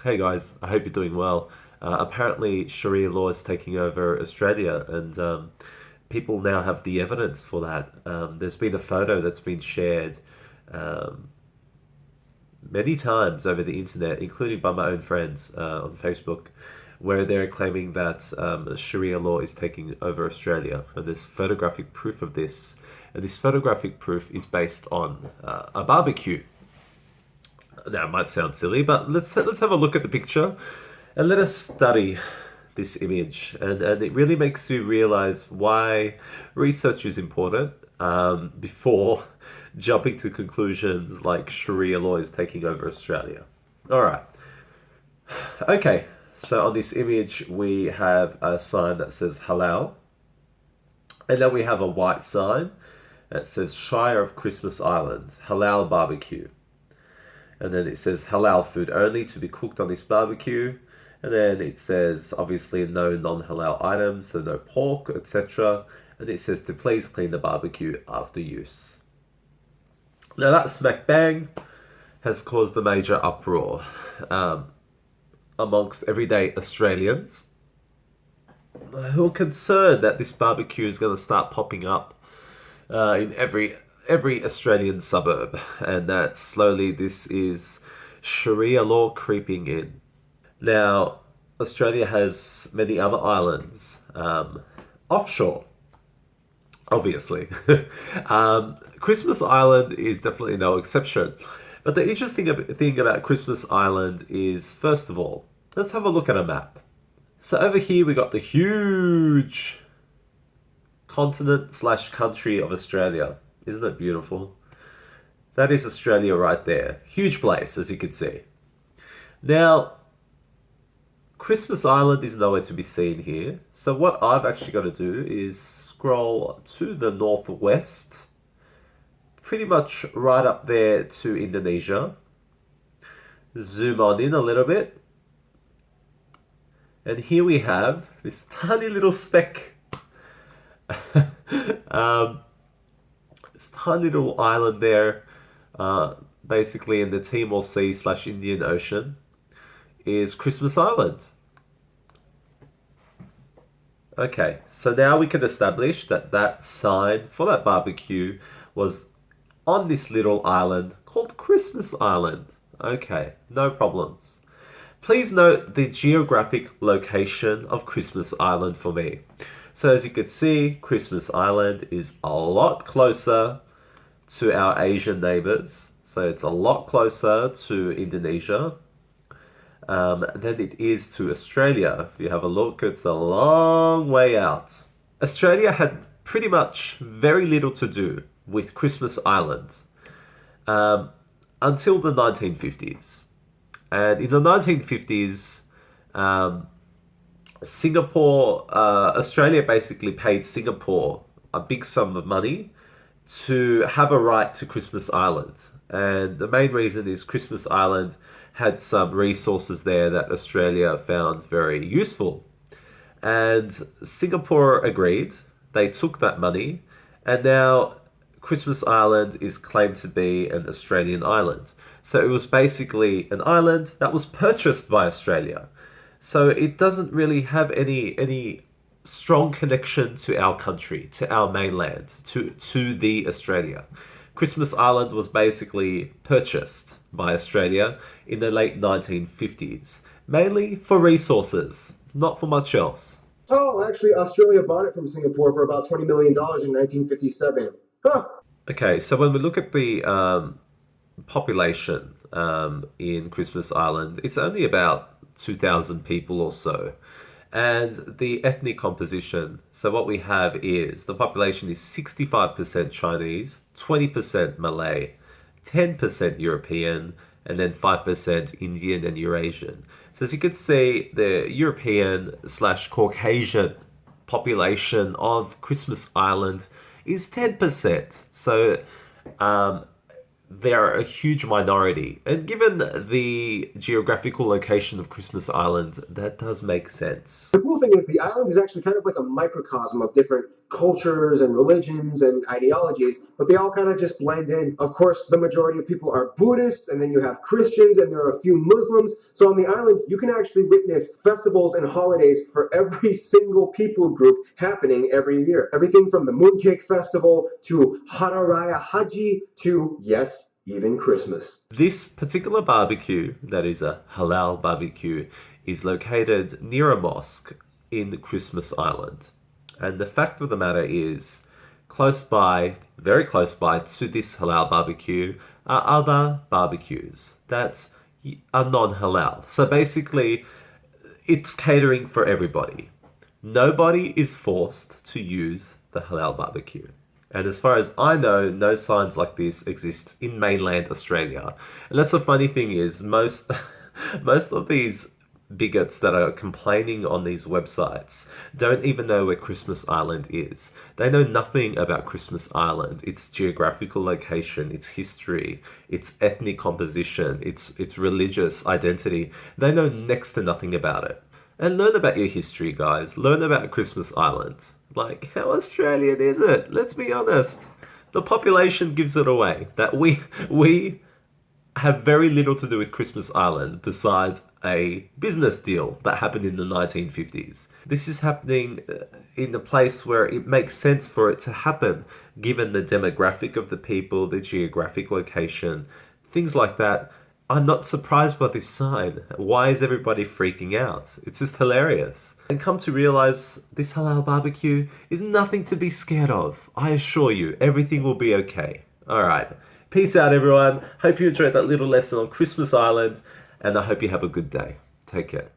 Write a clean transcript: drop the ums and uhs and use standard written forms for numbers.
Hey guys, I hope you're doing well. Apparently, Sharia law is taking over Australia, and people now have the evidence for that. There's been a photo that's been shared um, many times over the internet, including by my own friends on Facebook, where they're claiming that Sharia law is taking over Australia. And there's photographic proof of this. And this photographic proof is based on a barbecue. Now, it might sound silly, but let's have a look at the picture and let us study this image. And it really makes you realize why research is important before jumping to conclusions like Sharia law is taking over Australia. All right. Okay. So on this image, we have a sign that says halal, and then we have a white sign that says Shire of Christmas Island, halal barbecue. And then it says halal food only to be cooked on this barbecue. And then it says obviously no non-halal items, so no pork, etc. And it says to please clean the barbecue after use. Now that smack bang has caused a major uproar amongst everyday Australians who are concerned that this barbecue is going to start popping up in every Australian suburb, and that slowly this is Sharia law creeping in. Now, Australia has many other islands offshore, obviously. Christmas Island is definitely no exception. But the interesting thing about Christmas Island is, first of all, let's have a look at a map. So over here we got the huge continent slash country of Australia. Isn't it beautiful? That is Australia right there. Huge place, as you can see. Now, Christmas Island is nowhere to be seen here. So what I've actually got to do is scroll to the northwest, pretty much right up there to Indonesia. Zoom on in a little bit. And here we have this tiny little speck. This tiny little island there, basically in the Timor Sea slash Indian Ocean, is Christmas Island. Okay, so now we can establish that that sign for that barbecue was on this little island called Christmas Island. Okay, no problems. Please note the geographic location of Christmas Island for me. So as you can see, Christmas Island is a lot closer to our Asian neighbors. So it's a lot closer to Indonesia than it is to Australia. If you have a look, it's a long way out. Australia had pretty much very little to do with Christmas Island until the 1950s. And in the 1950s, Australia basically paid Singapore a big sum of money to have a right to Christmas Island. And the main reason is Christmas Island had some resources there that Australia found very useful. And Singapore agreed. They took that money, and now Christmas Island is claimed to be an Australian island. So it was basically an island that was purchased by Australia. So it doesn't really have any strong connection to our country, to our mainland, to the Australia. Christmas Island was basically purchased by Australia in the late 1950s, mainly for resources, not for much else. Oh, actually, Australia bought it from Singapore for about $20 million in 1957. Huh. Okay, so when we look at the population in Christmas Island, it's only about 2,000 people or so. And the ethnic composition, so what we have is the population is 65% Chinese, 20% Malay, 10% European, and then 5% Indian and Eurasian. So as you can see, the European slash Caucasian population of Christmas Island is 10%. So they're a huge minority. And given the geographical location of Christmas Island, that does make sense. The cool thing is the island is actually kind of like a microcosm of different cultures and religions and ideologies, but they all kind of just blend in. Of course, the majority of people are Buddhists, and then you have Christians, and there are a few Muslims. So on the island, you can actually witness festivals and holidays for every single people group happening every year. Everything from the Mooncake Festival to Hararaya Haji to, yes, even Christmas. This particular barbecue, that is a halal barbecue, is located near a mosque in Christmas Island. And the fact of the matter is, close by, very close by to this halal barbecue, are other barbecues that are non halal. So basically, it's catering for everybody. Nobody is forced to use the halal barbecue. And as far as I know, no signs like this exist in mainland Australia. And that's the funny thing is most of these bigots that are complaining on these websites don't even know where Christmas Island is. They know nothing about Christmas Island, its geographical location, its history, its ethnic composition, its religious identity. They know next to nothing about it. And learn about your history, guys. Learn about Christmas Island. Like, how Australian is it? Let's be honest. The population gives it away. That we have very little to do with Christmas Island besides a business deal that happened in the 1950s. This is happening in a place where it makes sense for it to happen, given the demographic of the people, the geographic location, things like that. I'm not surprised by this sign. Why is everybody freaking out? It's just hilarious. And come to realize this halal barbecue is nothing to be scared of. I assure you, everything will be okay. Alright. Peace out, everyone. Hope you enjoyed that little lesson on Christmas Island, and I hope you have a good day. Take care.